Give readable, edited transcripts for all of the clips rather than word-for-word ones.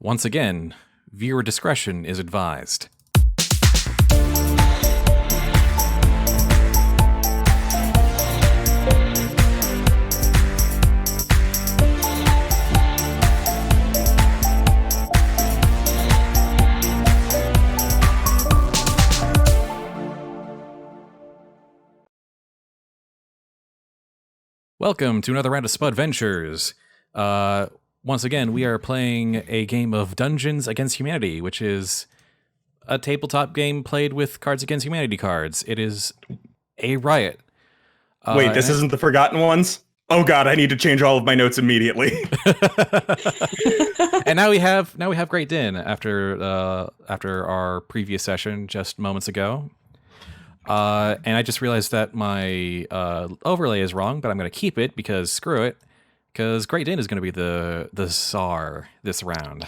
Once again, viewer discretion is advised. Welcome to another round of Spudventures. Once again, we are playing a game of Dungeons Against Humanity, which is a tabletop game played with Cards Against Humanity cards. It is a riot. Wait, this isn't the Forgotten Ones? Oh god, I need to change all of my notes immediately. And now we have GreatDinn after our previous session just moments ago. And I just realized that my overlay is wrong, but I'm going to keep it because screw it. Because GreatDinn is going to be the Czar this round.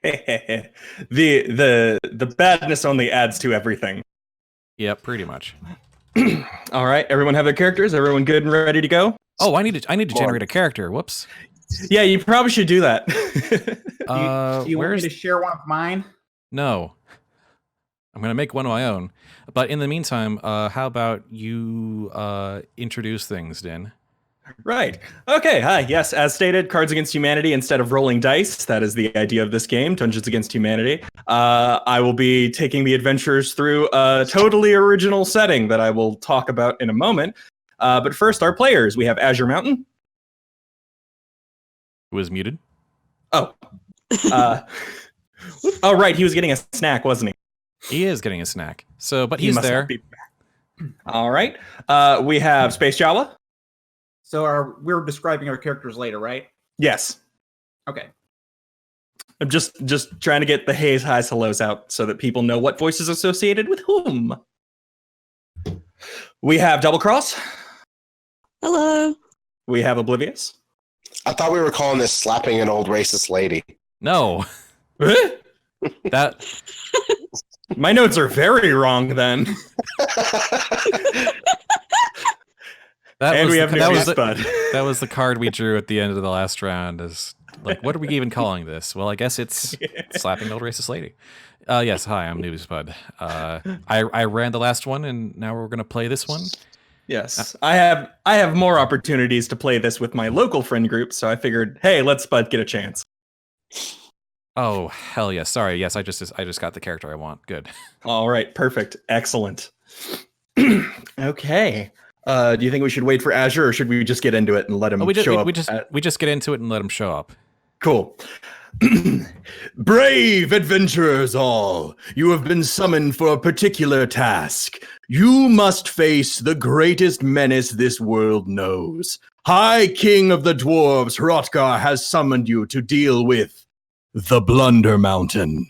the badness only adds to everything. Yep, pretty much. All right, everyone have their characters? Everyone good and ready to go? Oh, I need to generate a character. Whoops. Yeah, you probably should do that. Do you want me to share one of mine? No. I'm going to make one of my own. But in the meantime, how about you introduce things, Din? Right. Okay, hi. Yes, as stated, Cards Against Humanity instead of rolling dice. That is the idea of this game, Dungeons Against Humanity. I will be taking the adventurers through a totally original setting that I will talk about in a moment. But first, our players. We have Azure Mountain. Who is muted? Oh. Oh, right. He was getting a snack, wasn't he? He is getting a snack. So, but he's must there. not be back. All right. We have Space Jawa. So we're describing our characters later, right? Yes. Okay. I'm just trying to get the haze, highs, hellos out so that people know what voice is associated with whom. We have DoubleCross. Hello. We have Oblivious. I thought we were calling this slapping an old racist lady. No. That... My notes are very wrong then. We have Newbiespud. That was the card we drew at the end of the last round. Is like, what are we even calling this? Well, I guess it's slapping an old racist lady. Yes, hi, I'm Newbiespud. I ran the last one, and now we're going to play this one. Yes, I have more opportunities to play this with my local friend group, so I figured, hey, let Spud get a chance. Oh, hell yes. Sorry, yes, I just got the character I want. Good. All right, perfect. Excellent. Okay. Do you think we should wait for Azure, or should we just get into it and let him show up? We just get into it and let him show up. Cool. Brave adventurers all, you have been summoned for a particular task. You must face the greatest menace this world knows. High King of the Dwarves, Hrothgar, has summoned you to deal with the Blundermountain.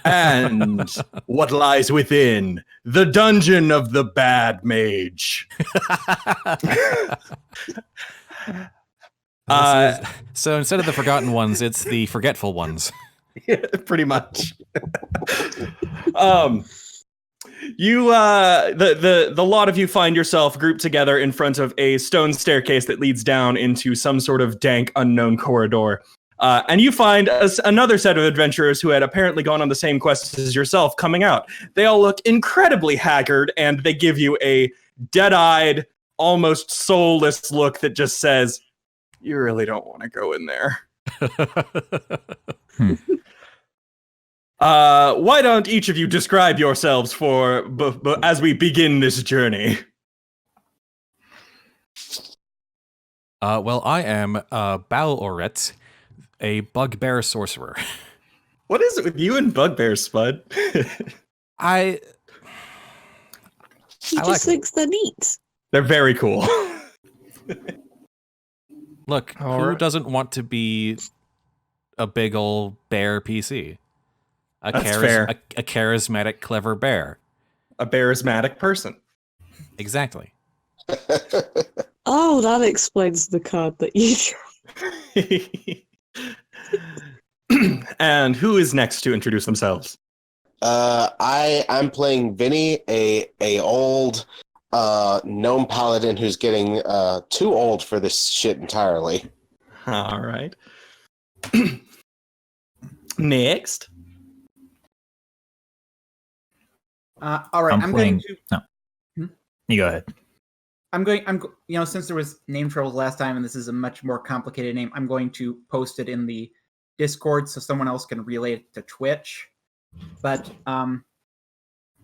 And what lies within the dungeon of the bad mage. So instead of the forgotten ones, it's the forgetful ones. Yeah, pretty much. You the lot of you find yourself grouped together in front of a stone staircase that leads down into some sort of dank unknown corridor. And you find another set of adventurers who had apparently gone on the same quest as yourself coming out. They all look incredibly haggard, and they give you a dead-eyed, almost soulless look that just says, you really don't want to go in there. Why don't each of you describe yourselves as we begin this journey? Well, I am Bal-Oret, a bugbear sorcerer. What is it with you and bugbears, Spud? He just thinks they're neat. They're very cool. Look, who doesn't want to be a big old bear PC? That's fair. A charismatic, clever bear. A charismatic person. Exactly. Oh, that explains the card that you drew. And who is next to introduce themselves? I'm playing Vinny, a old gnome paladin who's getting too old for this shit entirely. All right. Next. All right, I'm playing. going to. No. You go ahead. Since there was name troubles last time, and this is a much more complicated name, I'm going to post it in the Discord so someone else can relay it to Twitch. But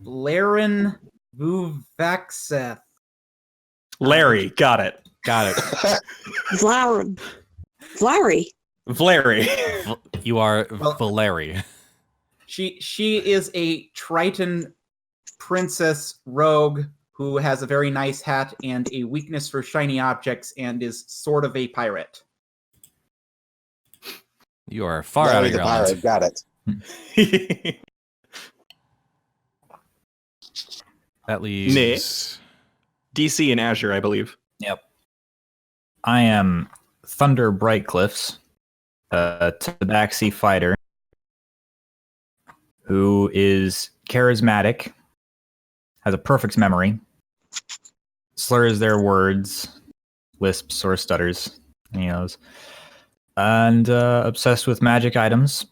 Laren Vuvaxeth. Larry, got it. Vlaren. Vlary. Vlary. You are Well- Valeri. She is a Triton princess rogue who has a very nice hat and a weakness for shiny objects and is sort of a pirate. You are far Larry out of the your pirate, element. got it. That leaves Next. DC and Azure, I believe. Yep. I am Thunder Brightcliffs, a tabaxi fighter who is charismatic, has a perfect memory, slurs their words, lisps or stutters, he knows, and obsessed with magic items.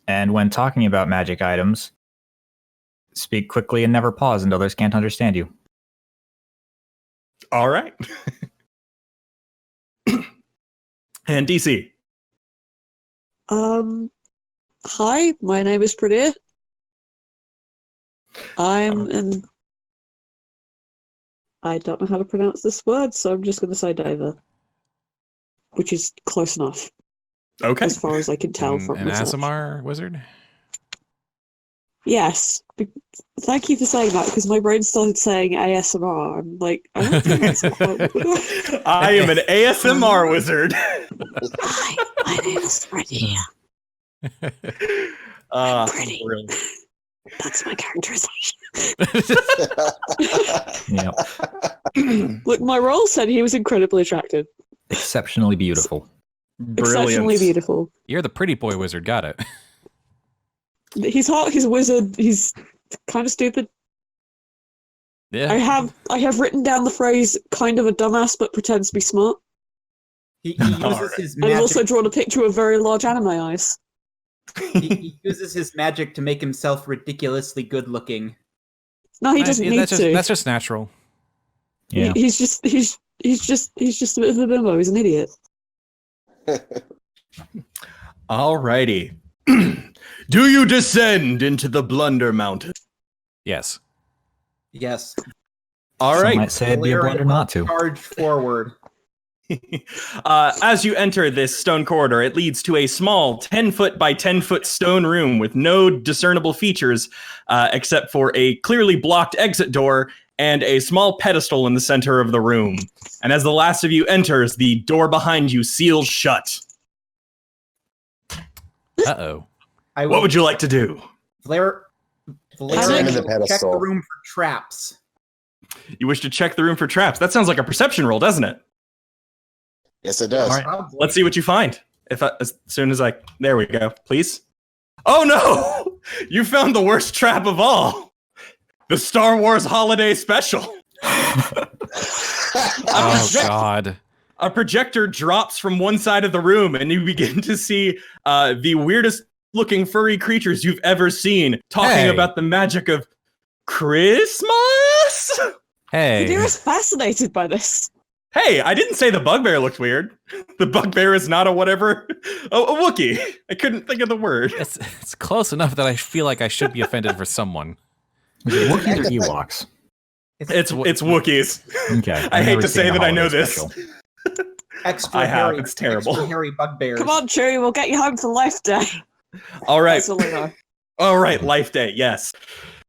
And when talking about magic items, speak quickly and never pause until others can't understand you. All right. And DC. Hi, my name is Pradir. I'm an. I don't know how to pronounce this word, so I'm just going to say Diver, which is close enough Okay. as far as I can tell from an myself. Asimar wizard. Yes. Thank you for saying that, because my brain started saying ASMR. I'm like, I don't think that's quite... I am an ASMR wizard. Hi, my name is Pradir. Pretty. Brilliant. That's my characterization. Yep. Look, my role said he was incredibly attractive. Exceptionally beautiful. Exceptionally Brilliant. beautiful. You're the pretty boy wizard. Got it. He's hot, he's a wizard, he's kind of stupid. Yeah. I have written down the phrase kind of a dumbass but pretends to be smart. He uses Alright. his And I've magic. also drawn a picture of very large anime eyes. He uses his magic to make himself ridiculously good looking. No, he doesn't need to. That's just natural. Yeah. He's just a bit of a bimbo. He's an idiot. Alrighty. Do you descend into the Blundermountain? Yes. Yes. All Some right. might say it'd be a Laren blunder not to. Charge forward. As you enter this stone corridor, it leads to a small 10-foot by 10-foot stone room with no discernible features except for a clearly blocked exit door and a small pedestal in the center of the room. And as the last of you enters, the door behind you seals shut. Uh-oh. What would you like to do? Valerian Examine the will check the pedestal. room for traps. You wish to check the room for traps. That sounds like a perception roll, doesn't it? Yes, it does. All right. Probably. Let's see what you find. As soon as there we go, please. Oh no! You found the worst trap of all. The Star Wars Holiday Special. Oh God. A projector drops from one side of the room, and you begin to see the weirdest looking furry creatures you've ever seen talking Hey. about the magic of Christmas. Hey. Pradir is fascinated by this. Hey, I didn't say the bugbear looked weird. The bugbear is not a whatever. A Wookiee. I couldn't think of the word. It's close enough that I feel like I should be offended for someone. Is it Wookiees or Ewoks? It's Wookiees. Okay. I I've hate never to seen say a that I know holiday this. special. Extra I have. hairy, It's terrible. Extra hairy bugbears. Come on, Chewie, we'll get you home for Life Day. All right. That's all I know. All right. Life Day. Yes.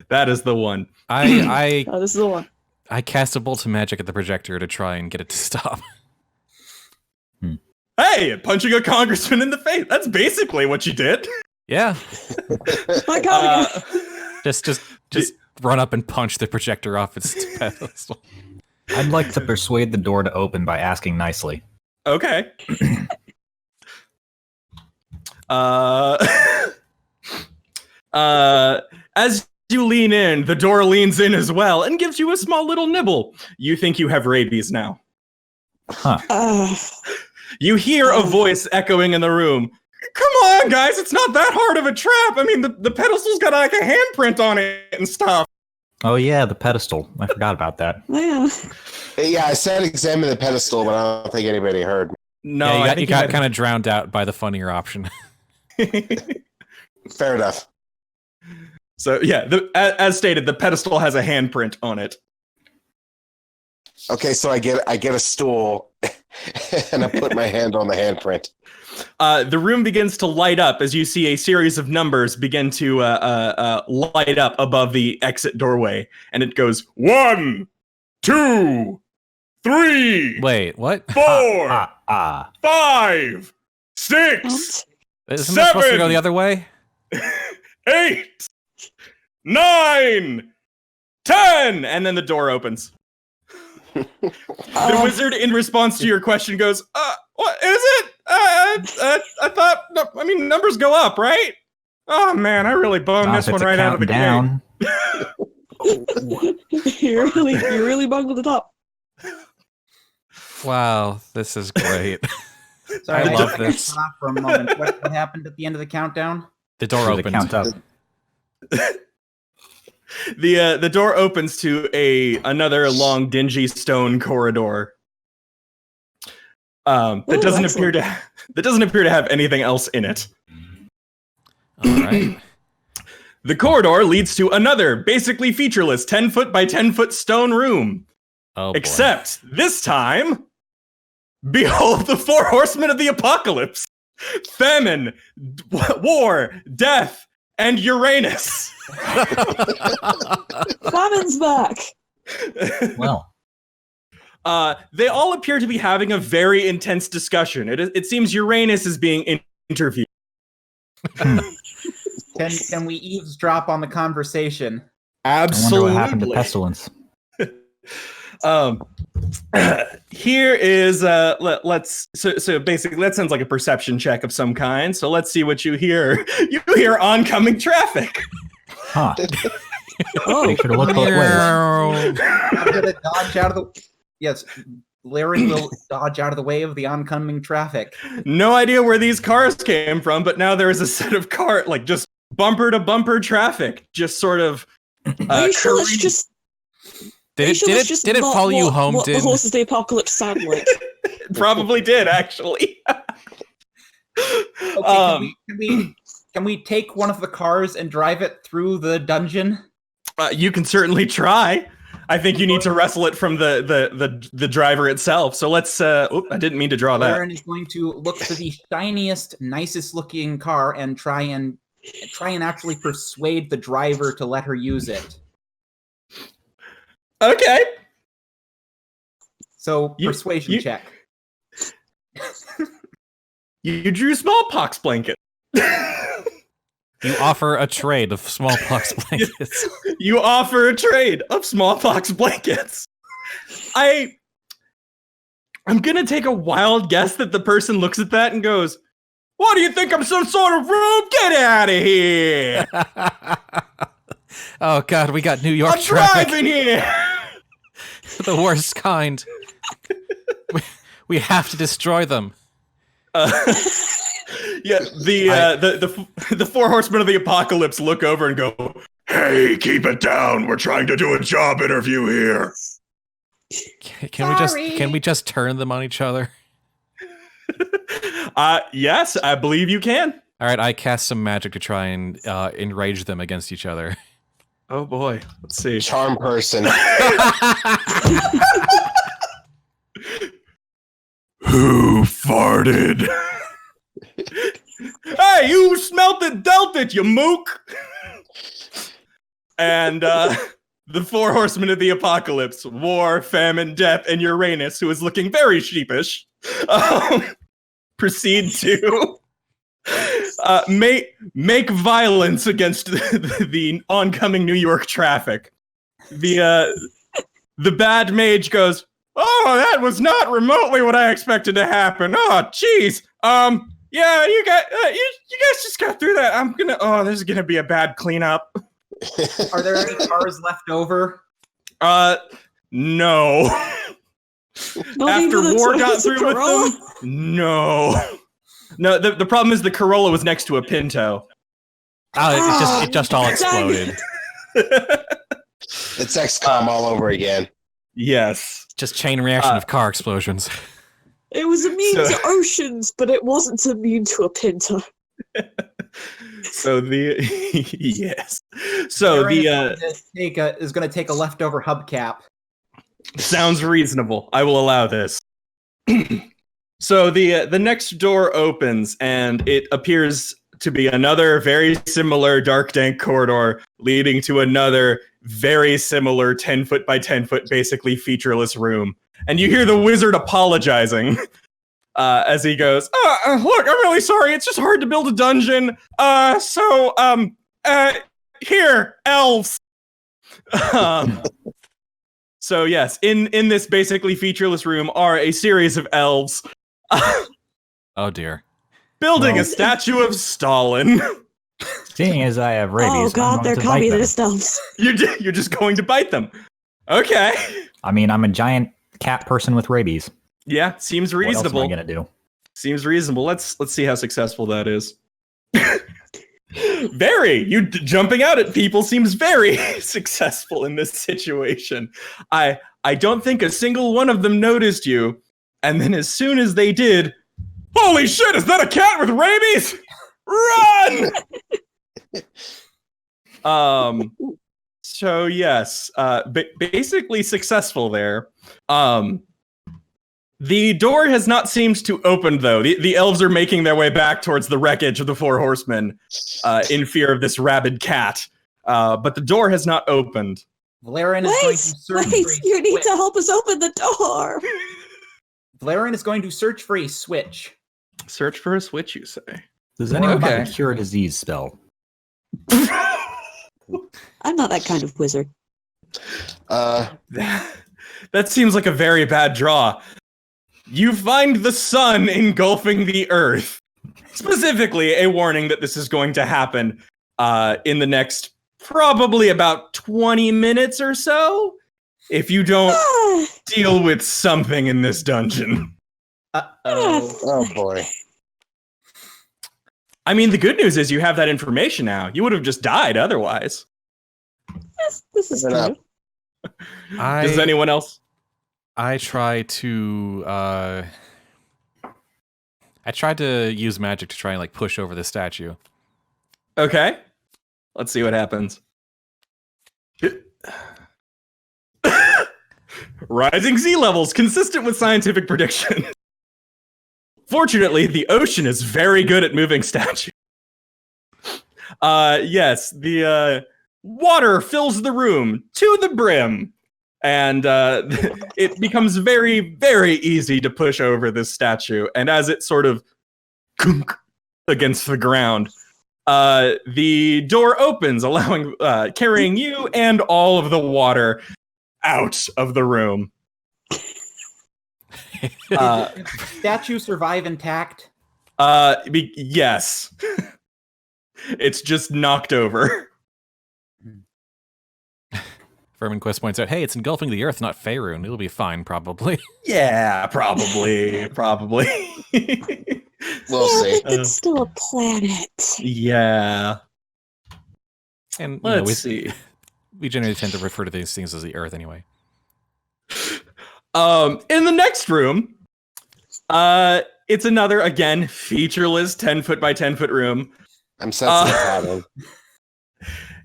That is the one. I Oh, this is the one. I cast a bolt of magic at the projector to try and get it to stop. Hey, punching a congressman in the face. That's basically what you did. Yeah. My God, Just run up and punch the projector off its pedestal. I'd like to persuade the door to open by asking nicely. Okay. As you lean in, the door leans in as well and gives you a small little nibble. You think you have rabies now. Huh. You hear a voice echoing in the room. Come on, guys, it's not that hard of a trap. I mean, the pedestal's got like a handprint on it and stuff. Oh yeah, the pedestal. I forgot about that. Yeah. Yeah, I said examine the pedestal, but I don't think anybody heard. No, Yeah, I you think got kind of drowned out by the funnier option. Fair enough. So yeah, as stated, the pedestal has a handprint on it. Okay, so I get a stool, and I put my hand on the handprint. The room begins to light up as you see a series of numbers begin to light up above the exit doorway, and it goes 1, 2, 3, Wait, what? 4, 5, 6, Isn't that supposed to go the other way? 8, 9, 10, and then the door opens. The wizard, in response to your question, goes, what is it? I thought, I mean, numbers go up, right? Oh man, I really boned this one right out of the down. you really bungled it up. Wow, this is great. Sorry, I love just this. stop for a moment. What happened at the end of the countdown? The door opened. Count up. The door opens to another long, dingy stone corridor. That doesn't appear to have anything else in it. All right. The corridor leads to another, basically featureless, 10-foot by 10-foot stone room. Oh, boy. Except this time, behold the 4 horsemen of the apocalypse: famine, war, death, and Uranus. Famine's back. Well, They all appear to be having a very intense discussion. It seems Uranus is being interviewed. Can we eavesdrop on the conversation? Absolutely. I wonder what happened to Pestilence. Here is so basically that sounds like a perception check of some kind. So let's see what you hear. You hear oncoming traffic. Huh. Oh, Make sure to look both ways. I'm gonna dodge out of the. Yes, Larry will dodge out of the way of the oncoming traffic. No idea where these cars came from, but now there is a set of like just bumper to bumper traffic, just sort of. are you sure that's just? Did it not follow you what- home, What the Din? horses of the apocalypse sound like? It probably did, actually. Okay, can we take one of the cars and drive it through the dungeon? You can certainly try. I think you need to wrestle it from the driver itself. So let's. I didn't mean to draw that. Aaron is going to look for the shiniest, nicest looking car and try and actually persuade the driver to let her use it. Okay. So persuasion check. You drew smallpox blanket. You offer a trade of smallpox blankets. You offer a trade of smallpox blankets. I'm gonna take a wild guess that the person looks at that and goes, "What do you think? I'm some sort of rube? Get out of here! Oh God, we got New York I'm traffic. driving here." The worst kind. We have to destroy them. Yeah, the 4 horsemen of the apocalypse look over and go, "Hey, keep it down. We're trying to do a job interview here." Can we just turn them on each other? Yes, I believe you can. All right, I cast some magic to try and enrage them against each other. Oh boy, let's see. Charm person. Who farted? Hey, you smelt it, dealt it, you mook! And the 4 horsemen of the apocalypse, war, famine, death, and Uranus, who is looking very sheepish, proceed to make violence against the oncoming New York traffic. The bad mage goes, "Oh, that was not remotely what I expected to happen. Oh, jeez. Yeah, you guys just got through that. This is gonna be a bad cleanup." Are there any cars left over? No. Not After even a war Toyota got through with Corolla? them, no. No, the problem is the Corolla was next to a Pinto. Oh, it just all exploded. It's XCOM all over again. Yes. Just chain reaction of car explosions. It was immune to oceans, but it wasn't immune to a Pinto. So yes. So Aaron is going to take a leftover hubcap. sounds reasonable. I will allow this. So the next door opens, and it appears to be another very similar dark, dank corridor leading to another very similar 10 foot by 10 foot, basically featureless room. And you hear the wizard apologizing as he goes, look, I'm really sorry. It's just hard to build a dungeon. Here, elves. So yes, in this basically featureless room are a series of elves Oh dear. building a statue of Stalin. Seeing as I have rabies, Oh I'm god, going they're to bite them. communist elves. You're just going to bite them. Okay. I mean, I'm a giant cat person with rabies. Yeah, seems What else reasonable. am I gonna do? Seems reasonable. Let's see how successful that is. You jumping out at people seems very successful in this situation. I don't think a single one of them noticed you, and then as soon as they did, holy shit! Is that a cat with rabies? Run! So yes, basically successful there. The door has not seemed to open, though. The elves are making their way back towards the wreckage of the Four Horsemen in fear of this rabid cat. But the door has not opened. Valerian is going to search for a You need switch. to help us open the door. Valerian is going to search for a switch. Search for a switch, you say? Does anyone Okay. have a cure disease spell? I'm not that kind of wizard. That seems like a very bad draw. You find the sun engulfing the earth. Specifically, a warning that this is going to happen in the next probably about 20 minutes or so, if you don't deal with something in this dungeon. Uh-oh. Oh boy. I mean, the good news is you have that information now. You would have just died otherwise. This is Fair enough. good. Does anyone else? I tried to use magic to try and like push over the statue. Okay. Let's see what happens. Rising sea levels, consistent with scientific prediction. Fortunately, the ocean is very good at moving statues. Yes, the water fills the room to the brim. And it becomes very, very easy to push over this statue. And as it sort of against the ground, the door opens, allowing carrying you and all of the water out of the room. Did statue survive intact? Yes. It's just knocked over. Vermin Quest points out, hey, it's engulfing the earth, not Faerun. It'll be fine, probably. Yeah, probably. We'll see. It's still a planet. Yeah. And Let's see. we generally tend to refer to these things as the earth anyway. In the next room, it's another, again, featureless 10 foot by 10 foot room. I'm sensing a pattern.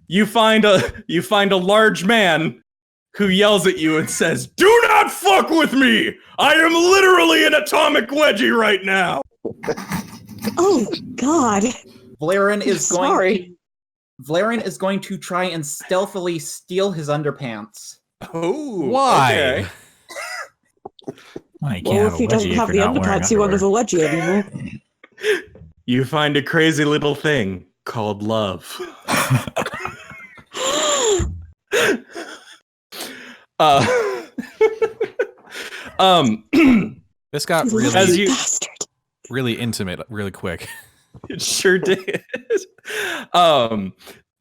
You find a large man who yells at you and says, "Do not fuck with me! I am literally an atomic wedgie right now!" Oh God. Valerian I'm is going sorry. Valerian is going to try and stealthily steal his underpants. Oh, Why? okay. Well, you can't Well, have if a he doesn't wedgie have if the you're not wearing underpants, he won't have a underwear. wedgie anymore. You find a crazy little thing called love. This got You really, As you- bastard. really intimate really quick. It sure did.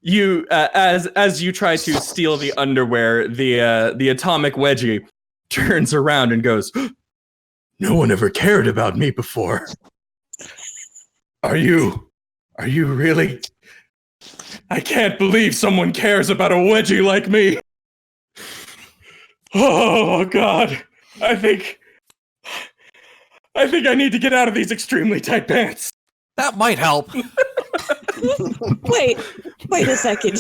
You as you try to steal the underwear, the atomic wedgie turns around and goes, "No one ever cared about me before." Are you really? I can't believe someone cares about a wedgie like me. Oh God, I think I need to get out of these extremely tight pants. That might help. Wait a second.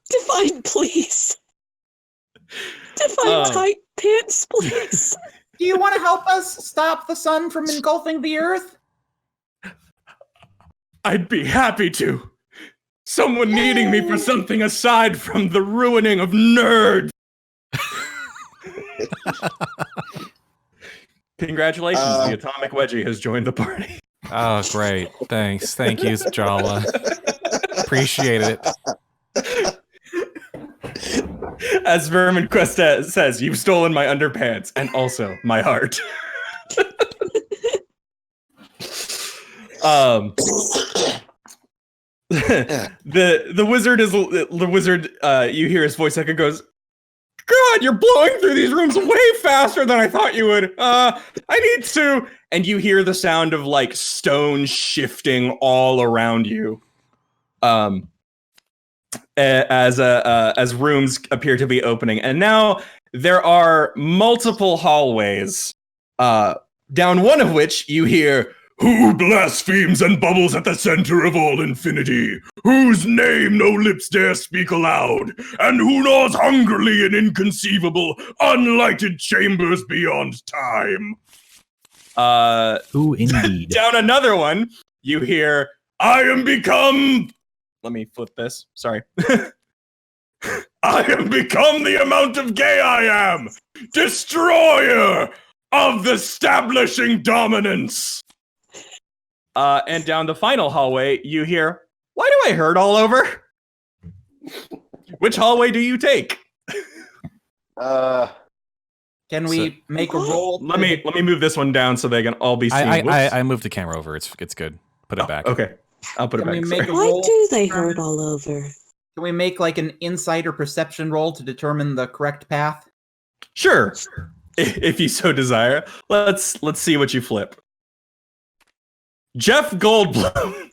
Define, please. Define tight pants, please. Do you want to help us stop the sun from engulfing the earth? I'd be happy to. Someone needing me for something aside from the ruining of nerds. Congratulations, the Atomic Wedgie has joined the party. Oh, great. Thanks. Thank you, Jawa. Appreciate it. As Vermin Quest says, you've stolen my underpants and also my heart. The wizard you hear his voice echo goes, God, you're blowing through these rooms way faster than I thought you would. I need to. And you hear the sound of like stone shifting all around you. As rooms appear to be opening. And now there are multiple hallways, down one of which you hear, who blasphemes and bubbles at the center of all infinity, whose name no lips dare speak aloud, and who gnaws hungrily in inconceivable, unlighted chambers beyond time. Who indeed? Down another one, you hear, I am become... Let me flip this. Sorry. I am become the amount of gay I am, destroyer of the establishing dominance. And down the final hallway, you hear, why do I hurt all over? Which hallway do you take? Can we make a roll? Let me move this one down so they can all be seen. I moved the camera over. It's good. Put it back. Okay. I'll put it Can back. we make a Why roll? do they hurt all over? Can we make like an insight or perception roll to determine the correct path? Sure. If you so desire. Let's see what you flip. Jeff Goldblum.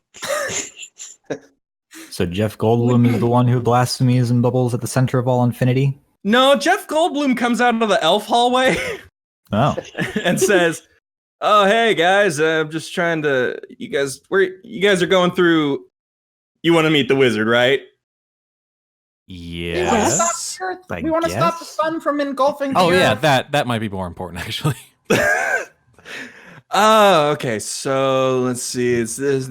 So Jeff Goldblum is the one who blasphemies and bubbles at the center of all infinity? No, Jeff Goldblum comes out of the elf hallway Oh. and says, oh, hey guys, I'm just trying to, you guys are going through, you want to meet the wizard, right? Yes. We want to stop the sun from engulfing the Oh yeah, earth. that might be more important actually. Oh, okay. So let's see. It's this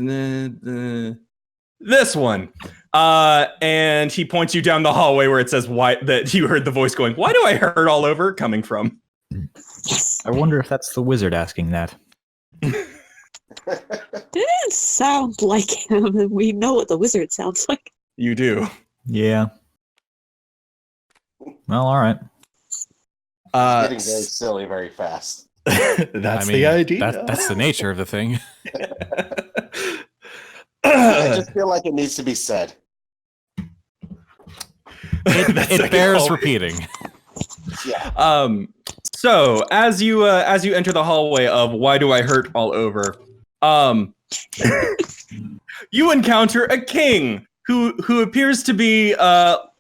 one. And he points you down the hallway where it says why that you heard the voice going, why do I hurt all over coming from? I wonder if that's the wizard asking that. It didn't sound like him, and we know what the wizard sounds like. You do. Yeah. Well, all right. Getting very silly very fast. That's the idea. That's the nature of the thing. I just feel like it needs to be said. It bears repeating. Yeah. So as you enter the hallway of why do I hurt all over, you encounter a king who appears to be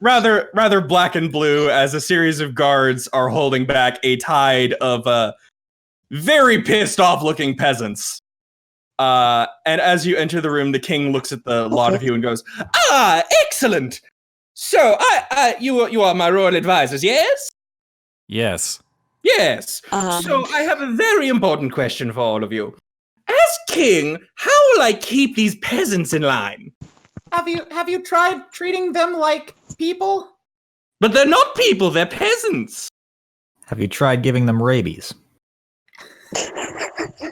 rather black and blue as a series of guards are holding back a tide of very pissed off looking peasants. And as you enter the room, the king looks at the lot of you and goes, "Ah, excellent! So you are my royal advisors, yes? Yes. Yes. So I have a very important question for all of you. As king, how will I keep these peasants in line? Have you tried treating them like people? But they're not people, they're peasants. Have you tried giving them rabies?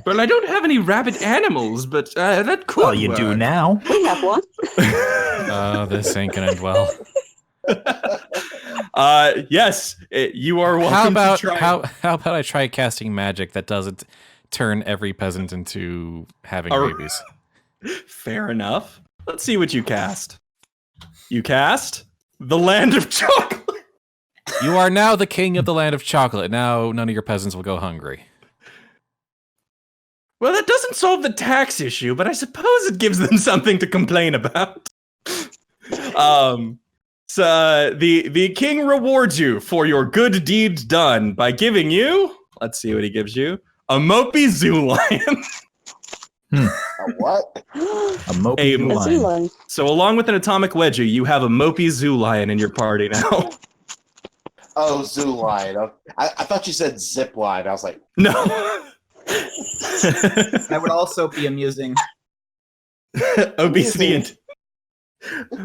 Well, I don't have any rabid animals, but that could Well, you work. do now. We have one. This ain't gonna end well. Yes, you are welcome How about to try. how about I try casting magic that doesn't turn every peasant into having rabies? Fair enough. Let's see what you cast. You cast the Land of Chocolate. You are now the king of the land of chocolate. Now none of your peasants will go hungry. Well, that doesn't solve the tax issue, but I suppose it gives them something to complain about. So the king rewards you for your good deeds done by giving you, let's see what he gives you, a mopey zoo lion. A what? A mopey A zoo lion. So So along with an atomic wedgie, you have a mopey zoo lion in your party now. Oh, zoo lion. I thought you said zip line. I was like, No. That would also be amusing. Obesity and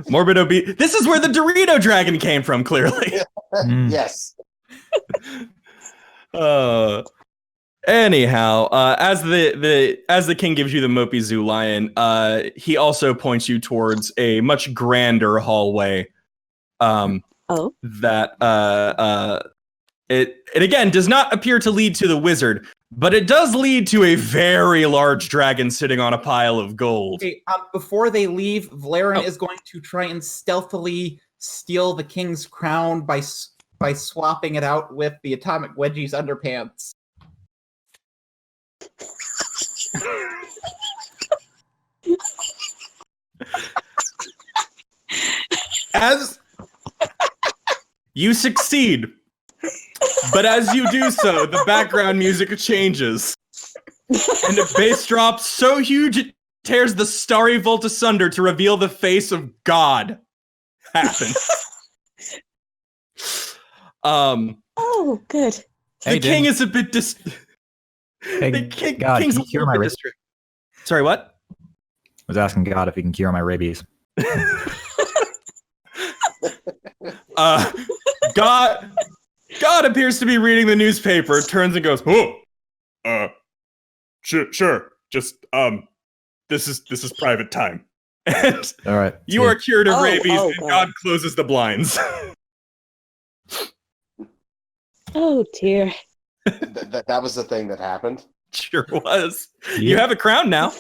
morbid obesity. This is where the Dorito dragon came from, clearly. yes. Anyhow, as the king gives you the mopey zoo lion, he also points you towards a much grander hallway. That it again does not appear to lead to the wizard, but it does lead to a very large dragon sitting on a pile of gold. Okay, before they leave, Valerian is going to try and stealthily steal the king's crown by swapping it out with the atomic wedgie's underpants. As you succeed, but as you do so, the background music changes, and a bass drop so huge it tears the starry vault asunder to reveal the face of God. Happens. Oh, good. The Hey, king Din. is a bit Hey, the king, God, king's can a you cure little my bit distracted. Sorry, what? I was asking God if he can cure my rabies. God appears to be reading the newspaper, turns and goes, sure. Just this is private time. And All right. you are cured of Oh, rabies, oh, and God. God closes the blinds. Oh, dear. That was the thing that happened. Sure was. You have a crown now.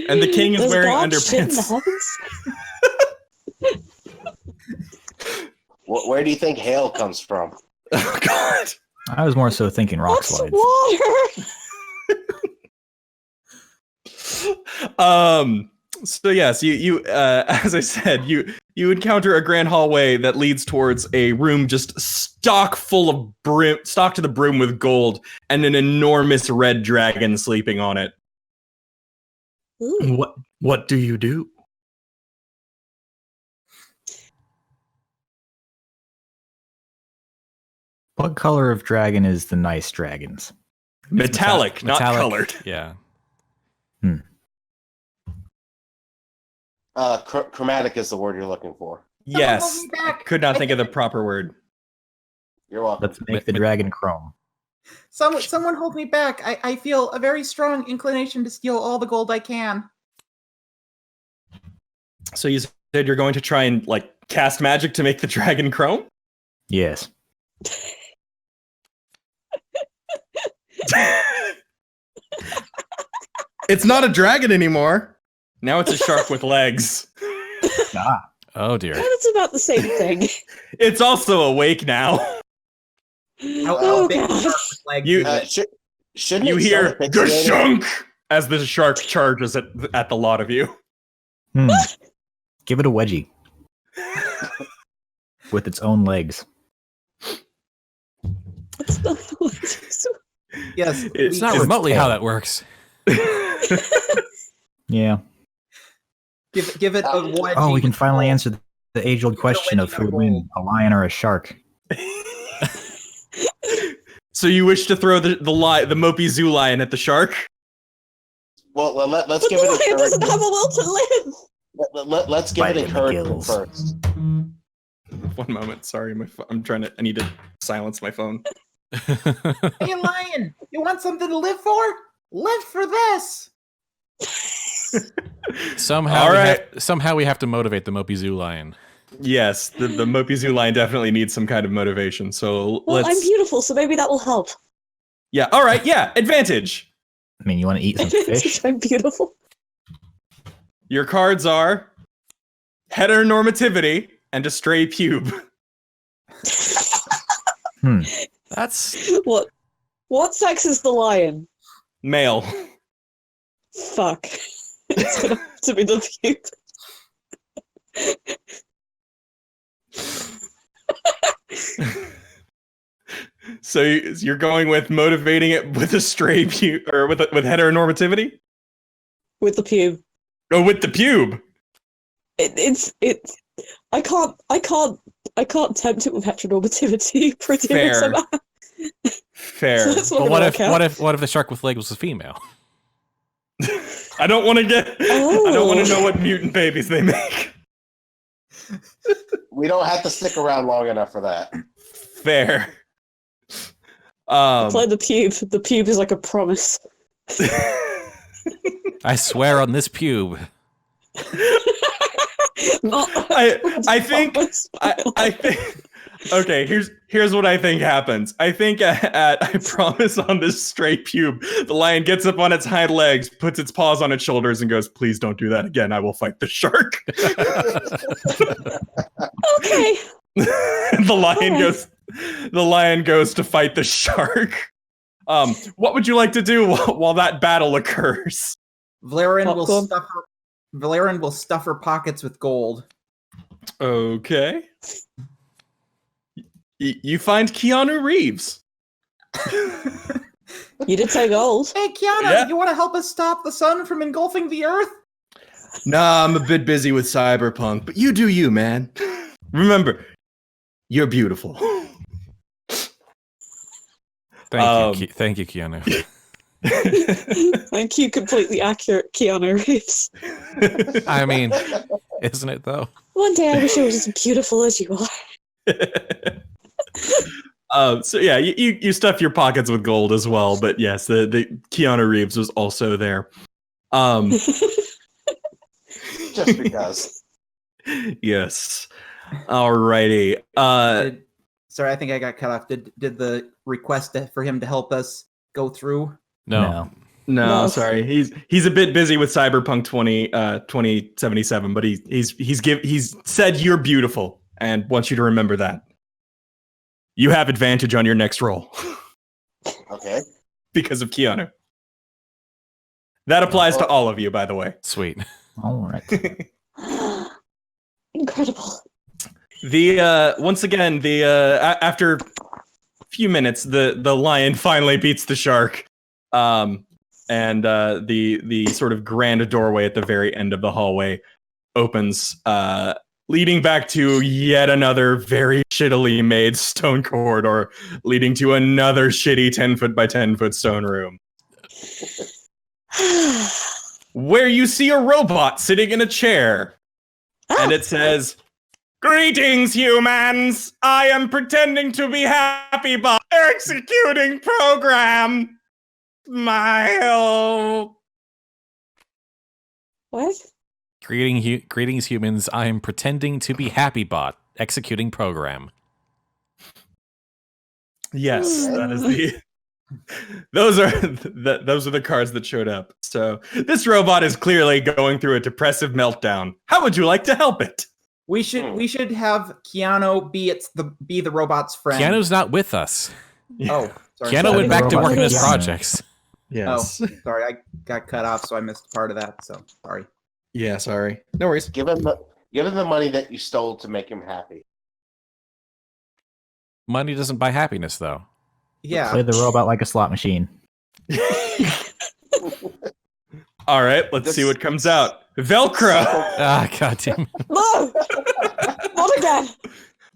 And the king is Does wearing God shit in the underpants. heavens? Where do you think hail comes from? Oh, God. I was more so thinking rock What's slides. water? So yes, you as I said, you encounter a grand hallway that leads towards a room just stocked to the brim with gold and an enormous red dragon sleeping on it. Ooh. What do you do? What color of dragon is the nice dragons? Metallic, not colored. Yeah. Chromatic is the word you're looking for. Yes, hold me back. could not think of the proper word. You're welcome. Let's make the dragon chrome. Someone hold me back. I feel a very strong inclination to steal all the gold I can. So you said you're going to try and cast magic to make the dragon chrome? Yes. It's not a dragon anymore. Now it's a shark with legs. Ah. Oh dear. It's about the same thing. It's also awake now. How Oh, big God. shark legs You- is it? Shouldn't You it hear start pixelating? gashunk as the shark charges at the lot of you. Give it a wedgie. With its own legs. That's not what it's- Yes, It's Not Is- remotely how that works. Yeah. give it a wedgie. Oh, we can with finally gold. answer the age-old question of who would win, a lion or a shark. So you wish to throw the mopey zoo lion at the shark? Well, let's But give the it lion doesn't have a encouragement. will to live. Let's give Bite it it in the encouragement gills. first. One moment, sorry, I need to silence my phone. Hey, lion, you want something to live for? Live for this. Somehow, All we right. somehow we have to motivate the Mopey Zoo lion. Yes, the mopey zoo lion definitely needs some kind of motivation. So Well, let's. I'm beautiful, so maybe that will help. Yeah. All right. Yeah. Advantage. I mean, you want to eat some fish? I'm beautiful. Your cards are heteronormativity and a stray pube. That's What sex is the lion? Male. Fuck. It's gonna have to be the pube. So you're going with motivating it with a stray pube, or with heteronormativity? With the pube. Oh, with the pube. It's I can't tempt it with heteronormativity pretty Fair. much. Fair. So that's not But gonna work out. what if the shark with legs was a female? I don't want to get. Oh. I don't want to know what mutant babies they make. We don't have to stick around long enough for that. Fair. It's like the pube. The pube is like a promise. I swear on this pube. Not I think. promise. I think. Okay, here's what I think happens. I think at I promise on this stray pube, the lion gets up on its hind legs, puts its paws on its shoulders, and goes, "Please don't do that again. I will fight the shark." Okay. The lion goes to fight the shark. What would you like to do while that battle occurs? Valerian Popcorn. will stuff her pockets with gold. Okay. You find Keanu Reeves. You did say gold. Hey, Kiana, Yeah. you want to help us stop the sun from engulfing the Earth? Nah, I'm a bit busy with Cyberpunk, but you do you, man. Remember, you're beautiful. Thank you, Keanu. Thank you, completely accurate Keanu Reeves. I mean, isn't it though? One day I wish I was as beautiful as you are. So yeah, you stuff your pockets with gold as well, but yes, the Keanu Reeves was also there. Just because. Yes. Alrighty. Sorry, I think I got cut off. Did the request for him to help us go through? No, No. sorry. He's a bit busy with Cyberpunk 2077, but he's said you're beautiful and wants you to remember that. You have advantage on your next roll Okay. because of Keanu. That applies to all of you, by the way. Sweet. All right. Incredible. Once again, after a few minutes, the lion finally beats the shark. And the sort of grand doorway at the very end of the hallway opens, leading back to yet another very shittily made stone corridor, leading to another shitty 10-foot by 10-foot stone room, where you see a robot sitting in a chair, and it says, "Greetings, humans! I am pretending to be happy by executing program. Smile." What? Greetings, humans. I am pretending to be Happy Bot, executing program. Yes, that is the. Those are the cards that showed up. So this robot is clearly going through a depressive meltdown. How would you like to help it? We should have Keanu be the robot's friend. Keanu's not with us. Oh, sorry. Keanu went back to Robot working his Keanu. projects. Yes. Oh, sorry, I got cut off, so I missed part of that. So sorry. Yeah. Sorry. No worries. Give him the money that you stole to make him happy. Money doesn't buy happiness, though. Yeah. Play the robot like a slot machine. All right. Let's see what comes out. Velcro, Ah, goddamn. No! Not again!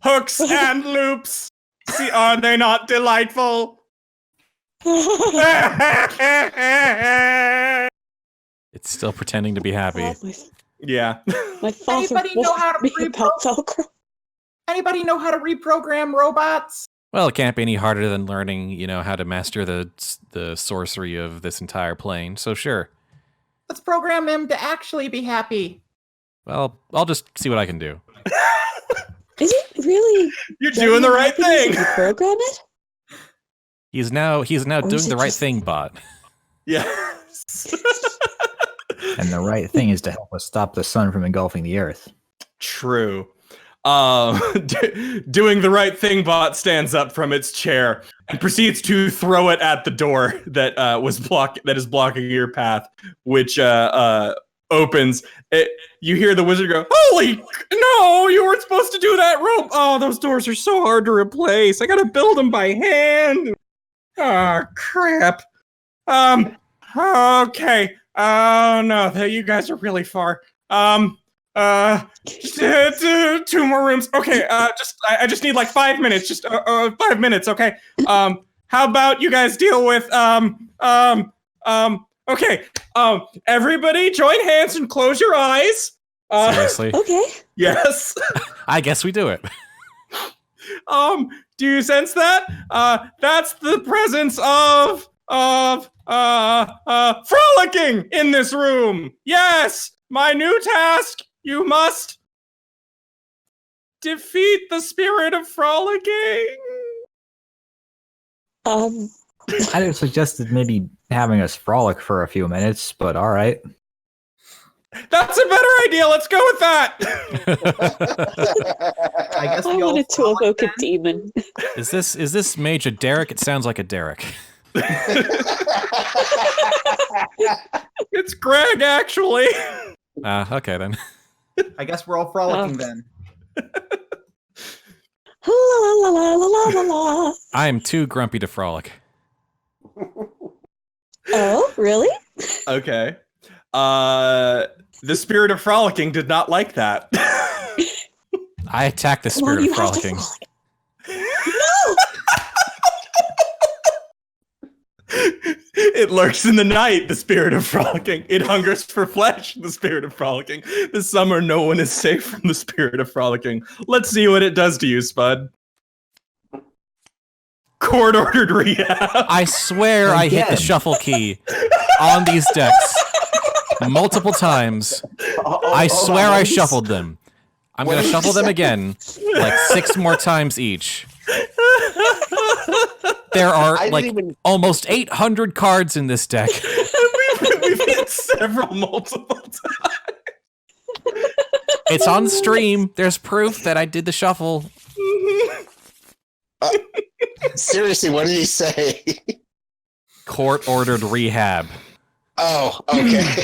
hooks, and loops. See, are they not delightful? It's still pretending to be happy. Yeah. My father Anybody know how to warned me about Velcro. Anybody know how to reprogram robots? Well, it can't be any harder than learning, how to master the sorcery of this entire plane. So sure. Let's program him to actually be happy. Well, I'll just see what I can do. Is it really? You're doing the right thing. You program it? He's now is doing it the right just- thing, bot. Yes. And the right thing is to help us stop the sun from engulfing the earth. True. Doing the right thing bot stands up from its chair and proceeds to throw it at the door that is blocking your path, which opens. You hear the wizard go, "Holy no! You weren't supposed to do that, rope! Oh, those doors are so hard to replace. I gotta build them by hand. Oh crap. Okay. Oh no, you guys are really far. Just, 2 more rooms. Okay. I just need like 5 minutes. Just 5 minutes. Okay. How about you guys deal with Okay. Everybody, join hands and close your eyes. Seriously? Okay. Yes. I guess we do it. Do you sense that? That's the presence of frolicking in this room. Yes. My new task. You must defeat the spirit of frolicking. I'd have suggested maybe having us frolic for a few minutes, but all right. That's a better idea. Let's go with that. I guess I we all wanted to frolic evoke a then. demon. Is this mage a Derek? It sounds like a Derek. It's Greg, actually. Okay then. I guess we're all frolicking then. La la la la la la la. I am too grumpy to frolic. Oh, really? Okay. The spirit of frolicking did not like that. I attack the Come on, spirit you of have to frolicking. frolic. No! It lurks in the night, the spirit of frolicking. It hungers for flesh, the spirit of frolicking. This summer, no one is safe from the spirit of frolicking. Let's see what it does to you, Spud. Court-ordered rehab. I swear I hit the Again. shuffle key on these decks multiple times. I swear I shuffled them. I'm gonna shuffle them again, like 6 more times each. There are I like didn't even. almost 800 cards in this deck. We've hit several multiple times. It's on stream. There's proof that I did the shuffle. Seriously, what did he say? Court-ordered rehab. Oh, okay.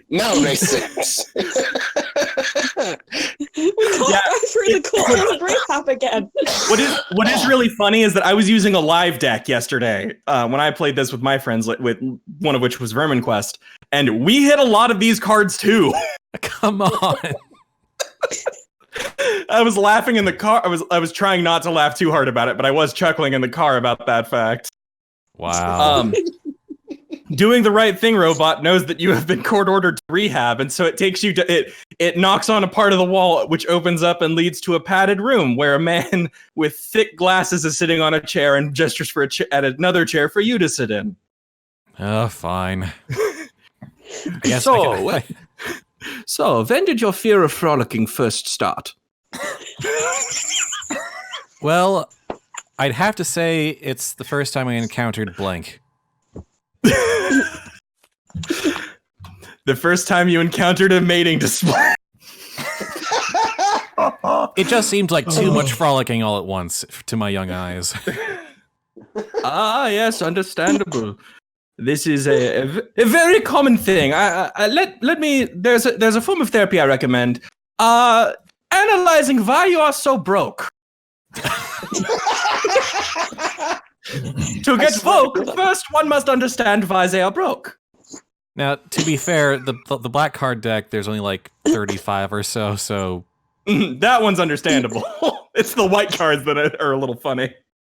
Now it makes sense. We can't Yeah. go through the court rehab again. What is really funny is that I was using a live deck yesterday when I played this with my friends, with one of which was Vermin Quest, and we hit a lot of these cards too. Come on. I was laughing in the car. I was trying not to laugh too hard about it, but I was chuckling in the car about that fact. Wow. Doing the right thing, robot, knows that you have been court-ordered to rehab, and so it takes you to it knocks on a part of the wall which opens up and leads to a padded room where a man with thick glasses is sitting on a chair and gestures for at another chair for you to sit in. Oh, fine. I guess So, when did your fear of frolicking first start? Well, I'd have to say it's the first time I encountered blank. The first time you encountered a mating display. It just seemed like too much frolicking all at once to my young eyes. Ah, yes, understandable. This is a very common thing. Let me. There's a form of therapy I recommend. Analyzing why you are so broke. To get broke, first one must understand why they are broke. Now, to be fair, the black card deck, there's only like 35 or so That one's understandable. It's the white cards that are a little funny.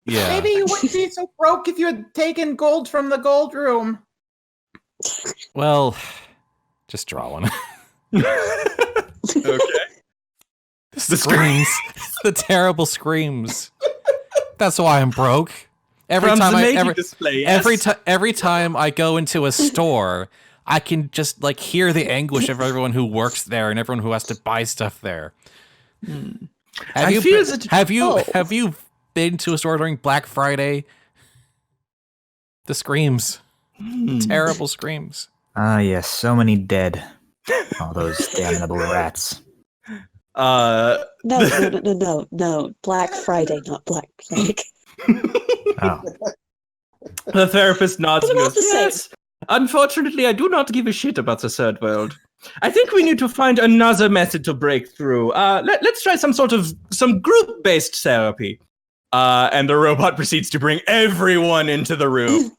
yeah. Maybe you wouldn't be so broke if you had taken gold from the gold room. Well, just draw one. Okay. The screams. The terrible screams. That's why I'm broke. Every time I go into a store, I can just like hear the anguish of everyone who works there and everyone who has to buy stuff there. Have you been to a store during Black Friday? The screams. Terrible screams. Ah, yes, so many dead. All those damnable rats. No. Black Friday, not Black Plague. Oh. The therapist nods What and about goes, the same? yes. Unfortunately, I do not give a shit about the third world. I think we need to find another method to break through. Let's try some group-based therapy. And the robot proceeds to bring everyone into the room.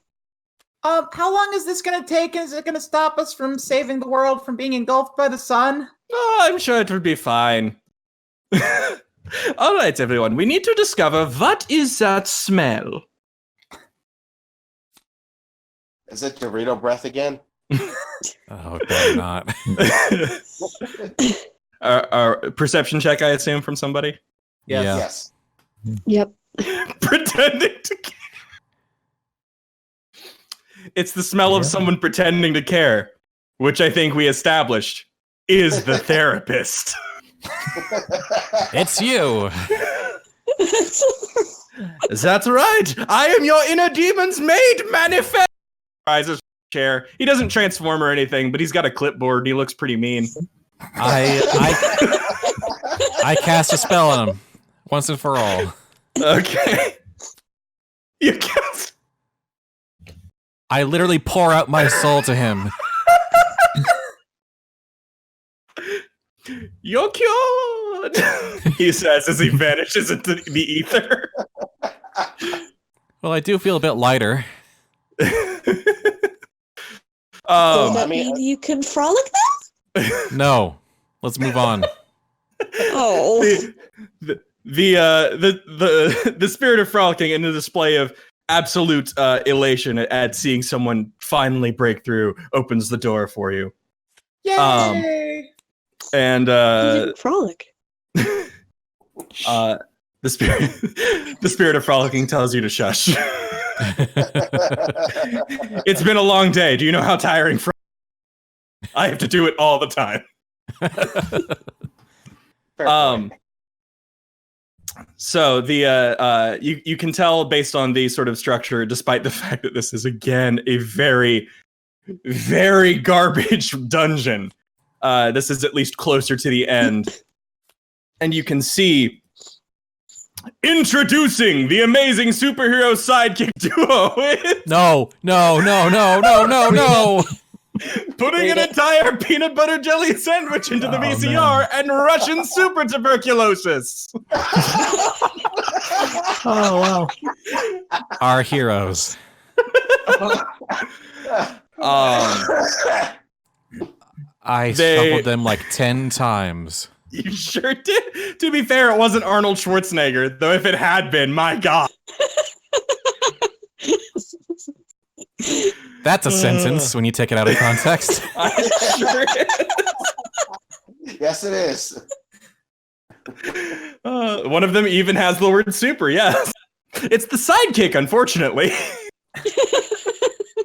How long is this gonna take? Is it gonna stop us from saving the world from being engulfed by the sun? Oh, I'm sure it will be fine. All right, everyone. We need to discover what is that smell. Is it Dorito breath again? Oh, better not. Our perception check, I assume, from somebody? Yes. Yeah. Yes. Yep. Pretending to care. It's the smell of someone pretending to care, which I think we established is the therapist. It's you. That's right. I am your inner demon's maid manifest. Rises from the chair. He doesn't transform or anything, but he's got a clipboard and he looks pretty mean. I cast a spell on him once and for all. Okay. You cast. I literally pour out my soul to him. You're cured, he says as he vanishes into the ether. Well, I do feel a bit lighter. Does I that mean, mean you can frolic now? No. Let's move on. Oh. The spirit of frolicking and the display of absolute elation at seeing someone finally break through opens the door for you. Yay! And You didn't frolic. the spirit of frolicking tells you to shush. It's been a long day. Do you know how tiring I have to do it all the time. fair point. So the you can tell based on the sort of structure, despite the fact that this is again a very, very garbage dungeon. This is at least closer to the end. And you can see introducing the amazing superhero sidekick duo. No. Putting an entire peanut butter jelly sandwich into the VCR and Russian super tuberculosis. Oh, wow. Our heroes. I stumbled them like 10 times. You sure did. To be fair, it wasn't Arnold Schwarzenegger, though if it had been, my God. That's a sentence when you take it out of context. I'm sure it Yes, it is. one of them even has the word super, yes. It's the sidekick, unfortunately.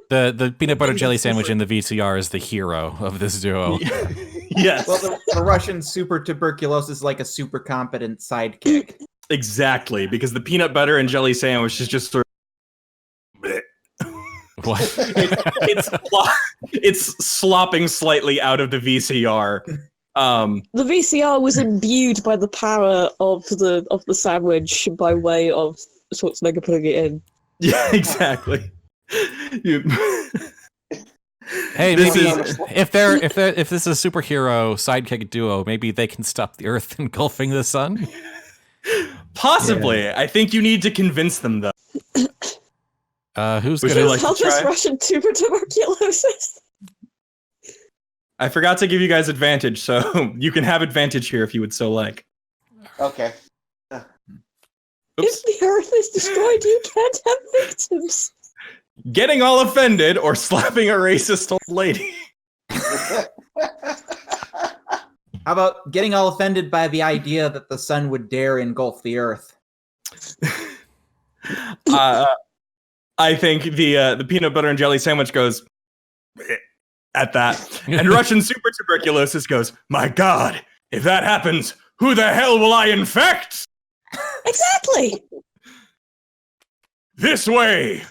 The peanut butter jelly sandwich in the VCR is the hero of this duo. Yes. Well, the Russian super tuberculosis is like a super competent sidekick. Exactly, because the peanut butter and jelly sandwich is just sort of... What? It's slopping slightly out of the VCR. The VCR was imbued by the power of the sandwich by way of Schwarzenegger putting it in. Yeah, exactly. Hey, This maybe is- if this is a superhero sidekick duo, maybe they can stop the Earth engulfing the sun. Possibly. Yeah. I think you need to convince them, though. Who's Would gonna you like to Help us try? Russian super tuberculosis. I forgot to give you guys advantage, so you can have advantage here if you would so like. Okay. Oops. If the Earth is destroyed, you can't have victims. Getting all offended or slapping a racist old lady. How about getting all offended by the idea that the sun would dare engulf the Earth? I think the peanut butter and jelly sandwich goes at that. And Russian super tuberculosis goes, my God, if that happens, who the hell will I infect? Exactly. This way.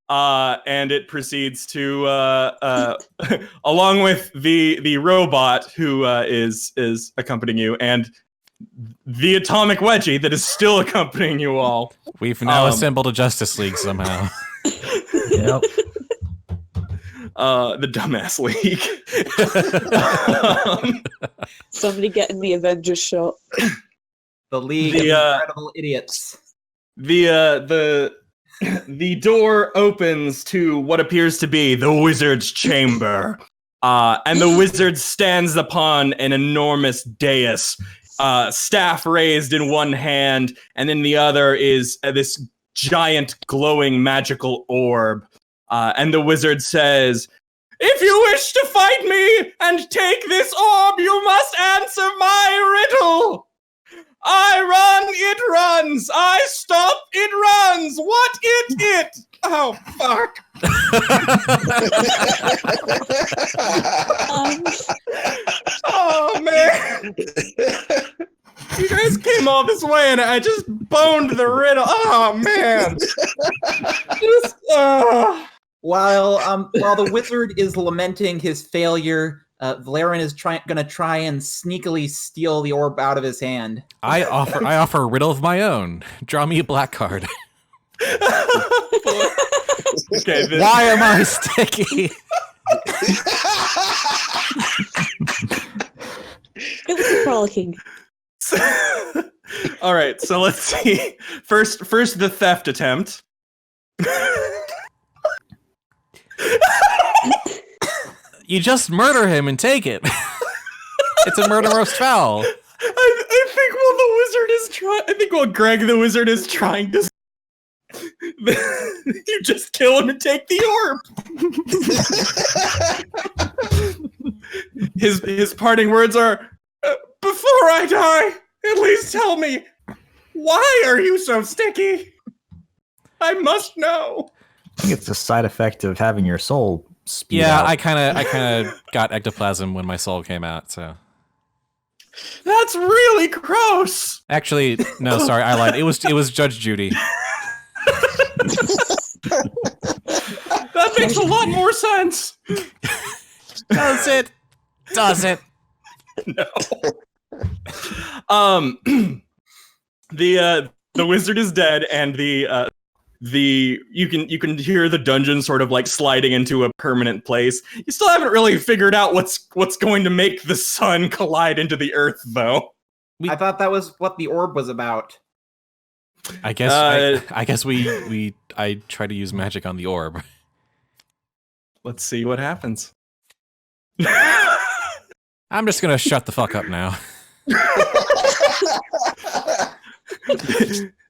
And it proceeds to, along with the robot who is accompanying you, and the atomic wedgie that is still accompanying you all. We've now assembled a Justice League somehow. Yep. The dumbass league. Somebody getting the Avengers shot. The League of Incredible Idiots. The door opens to what appears to be the wizard's chamber. And the wizard stands upon an enormous dais, staff raised in one hand, and in the other is this giant glowing magical orb. And the wizard says, "If you wish to fight me and take this orb, you must answer my riddle. I run, it runs. I stop, it runs. What it? Oh, fuck." Oh, man. You guys came all this way and I just boned the riddle. Oh, man. While the wizard is lamenting his failure, Valerian is going to try and sneakily steal the orb out of his hand. I offer a riddle of my own. Draw me a black card. Okay, Why am I sticky? It was frolicking. All right, so let's see. First the theft attempt. You just murder him and take it. It's a murder most foul. I think while Greg the wizard is trying to, you just kill him and take the orb. His parting words are, "Before I die, at least tell me, why are you so sticky? I must know." I think it's a side effect of having your soul speed Yeah, out. I kind of got ectoplasm when my soul came out. So That's really gross. actually, no, sorry, I lied. It was Judge Judy. That makes a lot more sense. Does it? Does it? No. The wizard is dead, and you can hear the dungeon sort of like sliding into a permanent place. You still haven't really figured out what's going to make the sun collide into the earth, though. I thought that was what the orb was about. I guess I try to use magic on the orb. Let's see what happens. I'm just gonna shut the fuck up now.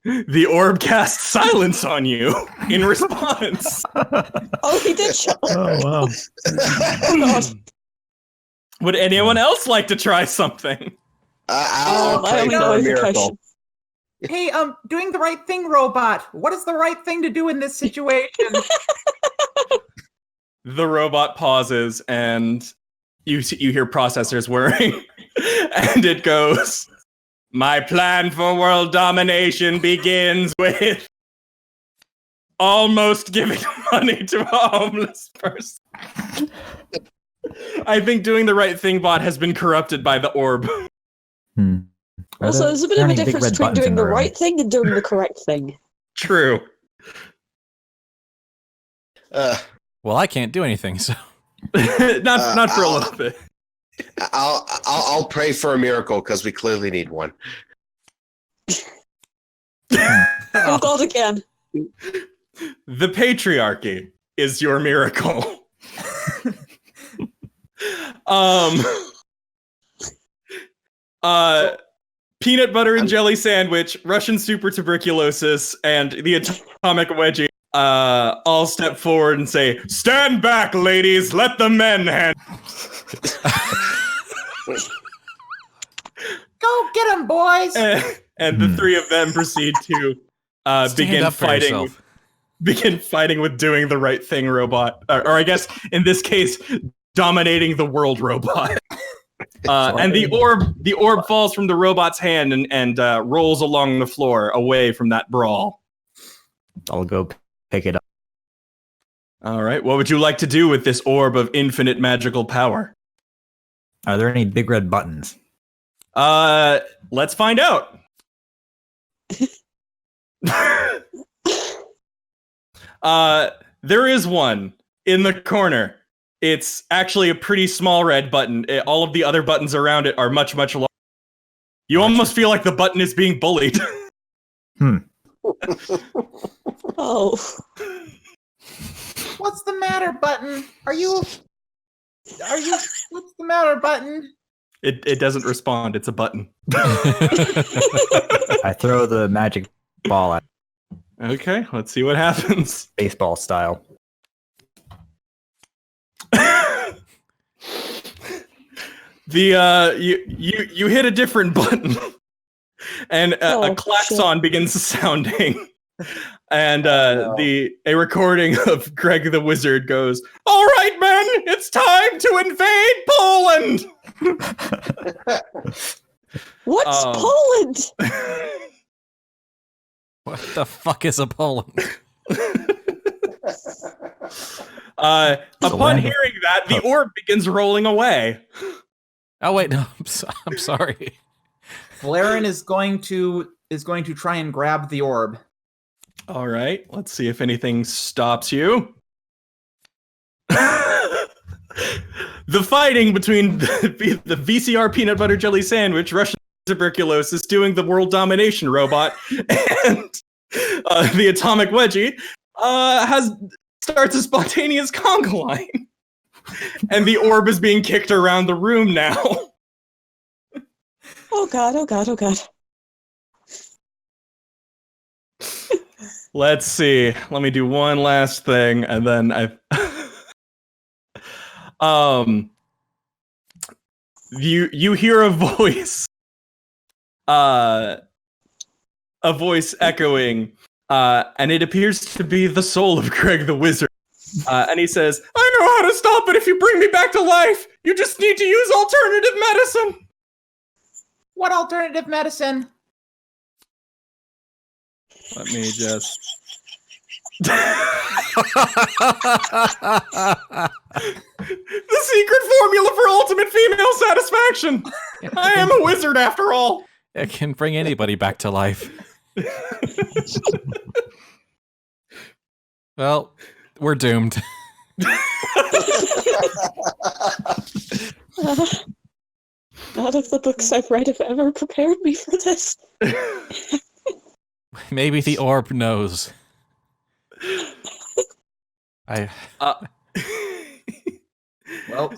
The orb casts silence on you in response. Oh, he did shut up. Oh, wow. Oh, God. Would anyone else like to try something? I'll I pray only for know a his miracle. impression. Hey, doing the right thing, robot. What is the right thing to do in this situation? The robot pauses, and you hear processors whirring, and it goes, "My plan for world domination begins with almost giving money to a homeless person." I think doing the right thing bot has been corrupted by the orb. Also, there's a bit of a difference between doing the right thing and doing the correct thing. True. Well, I can't do anything, so not for a little bit. I'll pray for a miracle because we clearly need one. Oh, God, again. The patriarchy is your miracle. Peanut butter and jelly sandwich, Russian super tuberculosis, and the atomic wedgie all step forward and say, "Stand back, ladies, let the men handle." Go get him, boys! And the three of them proceed to begin fighting with doing the right thing robot, or I guess in this case, dominating the world robot. And the orb falls from the robot's hand and rolls along the floor away from that brawl. I'll go pick it up. All right, what would you like to do with this orb of infinite magical power? Are there any big red buttons? Let's find out. There is one in the corner. It's actually a pretty small red button. All of the other buttons around it are much, much larger. You almost feel like the button is being bullied. Oh. What's the matter, Button? Are you? What's the matter, Button? It doesn't respond. It's a button. I throw the magic ball at Okay, let's see what happens. baseball style. You hit a different button, and a klaxon shit. begins sounding, and a recording of Greg the Wizard goes, "All right, men, it's time to invade Poland." What's Poland? What the fuck is a Poland? Upon hearing that, the orb begins rolling away. Oh wait, no, I'm sorry. Valerian is going to try and grab the orb. All right, let's see if anything stops you. The fighting between the VCR peanut butter jelly sandwich, Russian tuberculosis doing the world domination robot, and the atomic wedgie starts a spontaneous conga line. And the orb is being kicked around the room now. Oh god, oh god, oh god. Let's see. Let me do one last thing, and then you hear a voice echoing, and it appears to be the soul of Greg the Wizard. And he says, "I know how to stop it if you bring me back to life. You just need to use alternative medicine." What alternative medicine? Let me just... The secret formula for ultimate female satisfaction. I am a wizard after all. It can bring anybody back to life. Well, we're doomed. None of the books I've read have ever prepared me for this. Maybe the orb knows. Well,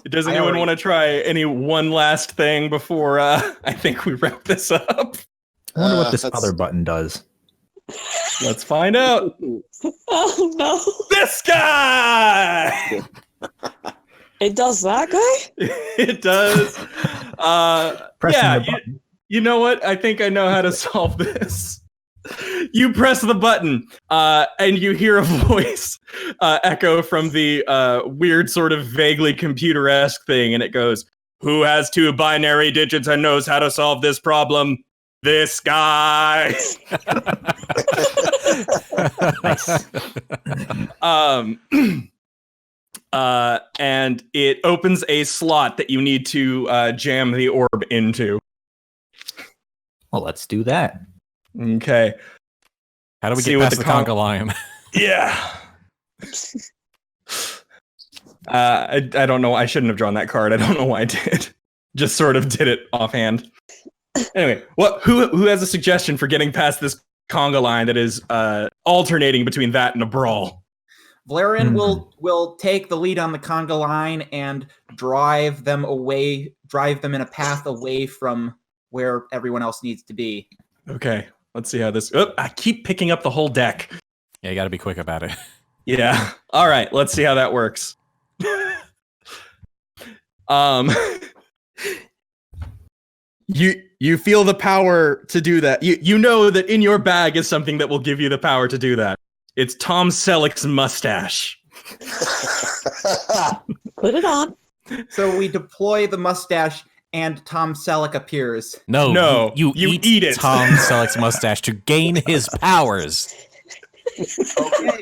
does anyone want to try any one last thing before I think we wrap this up? I wonder what this other button does. Let's find out. Oh no. This guy! It does that guy? It does. Pressing the button. You know what? I think I know how to solve this. You press the button, and you hear a voice echo from the weird sort of vaguely computer-esque thing, and it goes, "Who has 2 binary digits and knows how to solve this problem? This guy." And it opens a slot that you need to jam the orb into. Well, let's do that. Okay. How do we See get what past the the conga line? Yeah. I don't know. I shouldn't have drawn that card. I don't know why I did. Just sort of did it offhand. Anyway, who has a suggestion for getting past this conga line that is alternating between that and a brawl? Valerian will take the lead on the conga line and drive them in a path away from where everyone else needs to be. Okay, let's see how this... Oh, I keep picking up the whole deck. Yeah, you gotta be quick about it. Yeah. All right, let's see how that works. You feel the power to do that. You know that in your bag is something that will give you the power to do that. It's Tom Selleck's mustache. Put it on. So we deploy the mustache, and Tom Selleck appears. No, you eat it. Tom Selleck's mustache to gain his powers. Okay.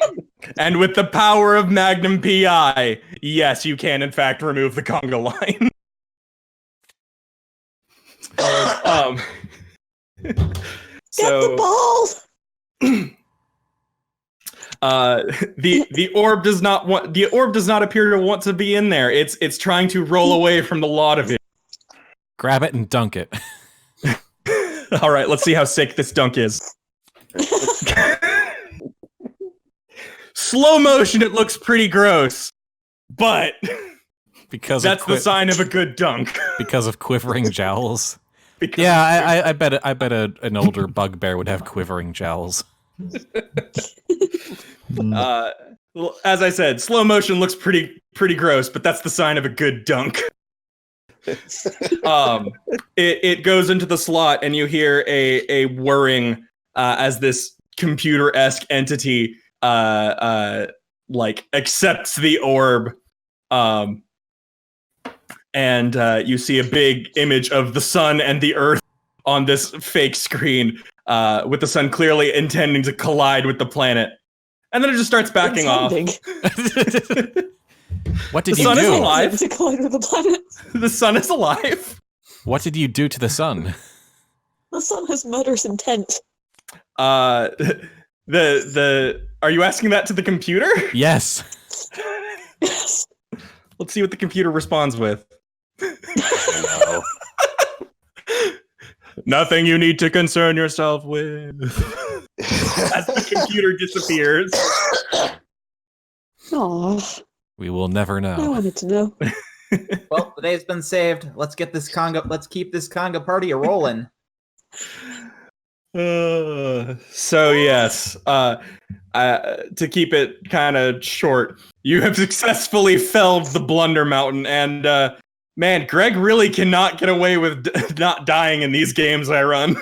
And with the power of Magnum PI, yes, you can in fact remove the conga line. Get the ball. The orb does not appear to want to be in there. It's trying to roll away from the lot of it. Grab it and dunk it. All right, let's see how sick this dunk is. Slow motion, it looks pretty gross, but Because that's the sign of a good dunk. Because of quivering jowls. I bet an older bugbear would have quivering jowls. Well, as I said, slow motion looks pretty gross, but that's the sign of a good dunk. It goes into the slot, and you hear a whirring as this computer-esque entity like accepts the orb, and you see a big image of the sun and the earth on this fake screen, with the sun clearly intending to collide with the planet. And then it just starts backing off. What did The you sun is do? alive. To collide with the planet. The sun is alive. What did you do to the sun? The sun has murderous intent. Are you asking that to the computer? Yes. Yes. Let's see what the computer responds with. No. Nothing you need to concern yourself with. As the computer disappears. Aw, We will never I know. wanted to know. Well, the day's been saved. Let's keep this conga party a rolling. So yes, to keep it kind of short, you have successfully felled the Blundermountain, and man, Greg really cannot get away with not dying in these games I run.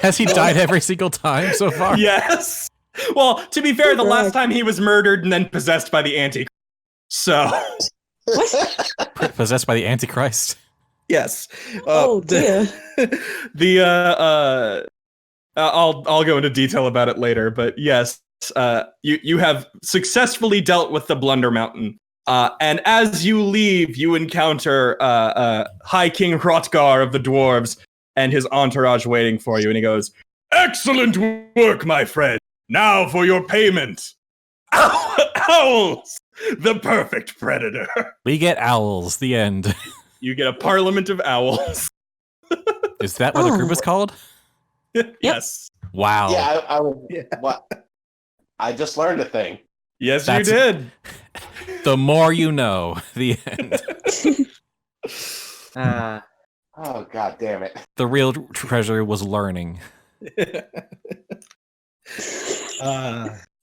Has he died every single time so far? Yes. Well, to be fair, the Greg. last time he was murdered and then possessed by the Antichrist. So, Possessed by the Antichrist. yes. Oh dear. I'll go into detail about it later, but yes, you have successfully dealt with the Blundermountain. And as you leave, you encounter High King Hrothgar of the Dwarves and his entourage waiting for you, and he goes, "Excellent work, my friend. Now for your payment." Owls! The perfect predator. We get owls. The end. You get a parliament of owls. Is that what the group is called? Yes. Wow. Yeah, I would. What? I just learned a thing. Yes, That's- you did. The more you know. The end. Oh, god damn it. The real treasure was learning.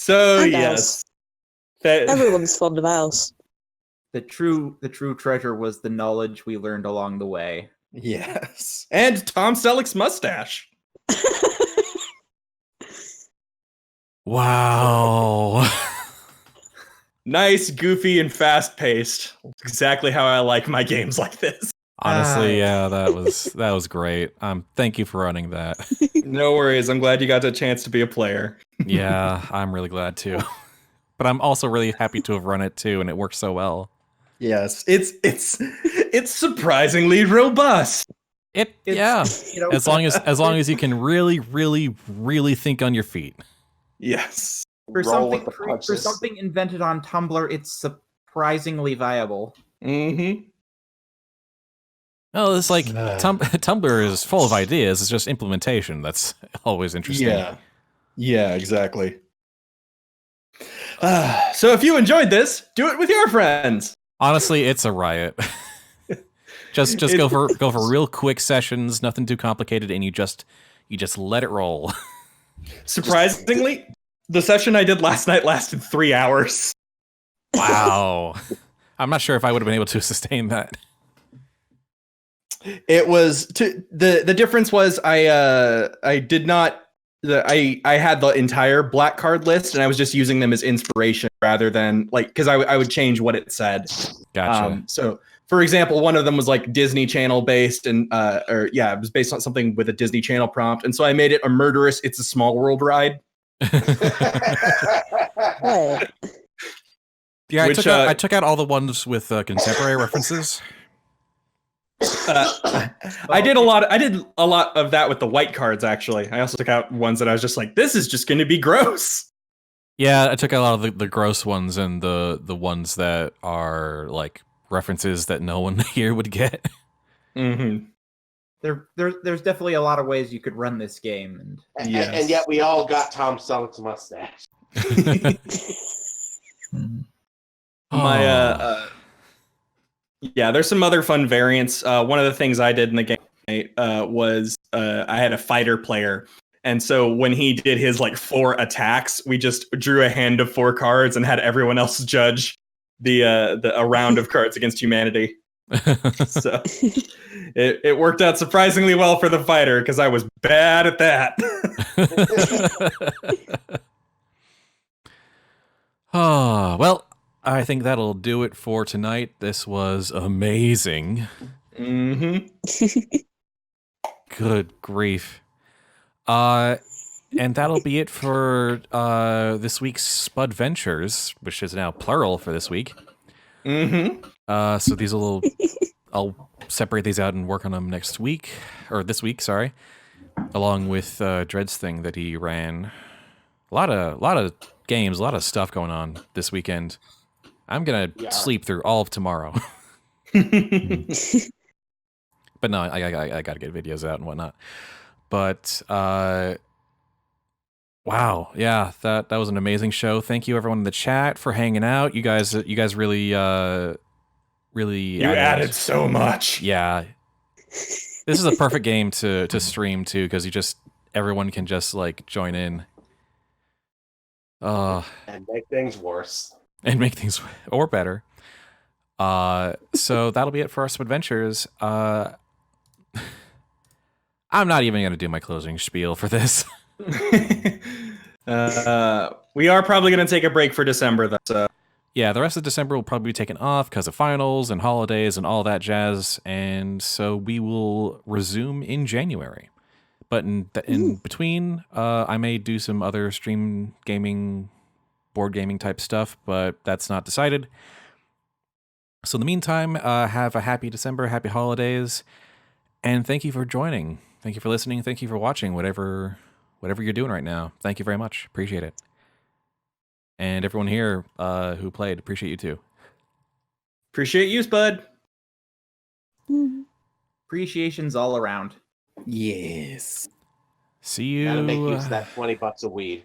So And yes. Everyone's fond of owls. The true treasure was the knowledge we learned along the way. Yes. And Tom Selleck's mustache. Wow. Nice, goofy, and fast-paced. Exactly how I like my games like this. Honestly, yeah, that was great. Thank you for running that. No worries. I'm glad you got a chance to be a player. Yeah, I'm really glad too. But I'm also really happy to have run it too, and it worked so well. Yes, it's surprisingly robust. Yeah. You know, As long as you can really, really, really think on your feet. Yes. for Roll something with the for punches. something invented on Tumblr, it's surprisingly viable. Mm-hmm. Oh, it's like Tumblr is full of ideas. It's just implementation that's always interesting. Yeah, exactly. So if you enjoyed this, do it with your friends. Honestly, it's a riot. just go for real quick sessions, nothing too complicated, and you just let it roll. Surprisingly, the session I did last night lasted 3 hours. Wow. I'm not sure if I would have been able to sustain that. It was the difference was I did not I had the entire black card list and I was just using them as inspiration rather than like because I would change what it said. Gotcha. So for example, one of them was like Disney Channel based and it was based on something with a Disney Channel prompt, and so I made it a murderous It's a Small World ride. Wait. Yeah, Which, I took out all the ones with contemporary references. I did a lot of that with the white cards. Actually, I also took out ones that I was just like, this is just going to be gross. Yeah, I took a lot of the gross ones and the ones that are like references that no one here would get. Mm-hmm. There's definitely a lot of ways you could run this game, And, Yes. and yet we all got Tom Selleck's mustache. My yeah, there's some other fun variants. One of the things I did in the game was I had a fighter player, and so when he did his like 4 attacks, we just drew a hand of 4 cards and had everyone else judge a round of Cards Against Humanity. So it worked out surprisingly well for the fighter because I was bad at that. Oh, well, I think that'll do it for tonight. This was amazing. Mm-hmm. Good grief. And that'll be it for this week's Spudventures, which is now plural for this week. Mm-hmm. So these will I'll separate these out and work on them next week, or this week, sorry, along with Dred's thing that he ran. A lot of games, a lot of stuff going on this weekend. I'm gonna sleep through all of tomorrow. But no, I gotta get videos out and whatnot. But wow, yeah, that was an amazing show. Thank you everyone in the chat for hanging out. You guys really You added so much. Yeah. This is a perfect game to stream too, because everyone can just like join in. And make things worse. And make things or better. So that'll be it for our Spudventures. I'm not even gonna do my closing spiel for this. We are probably going to take a break for December, though. So. Yeah, the rest of December will probably be taken off because of finals and holidays and all that jazz, and so we will resume in January. But in between, I may do some other stream gaming, board gaming type stuff, but that's not decided. So in the meantime, have a happy December, happy holidays, and thank you for joining. Thank you for listening. Thank you for watching, whatever you're doing right now. Thank you very much. Appreciate it. And everyone here who played, appreciate you too. Appreciate you, Spud. appreciations all around. Yes. See you. Gotta make use of that $20 a weed.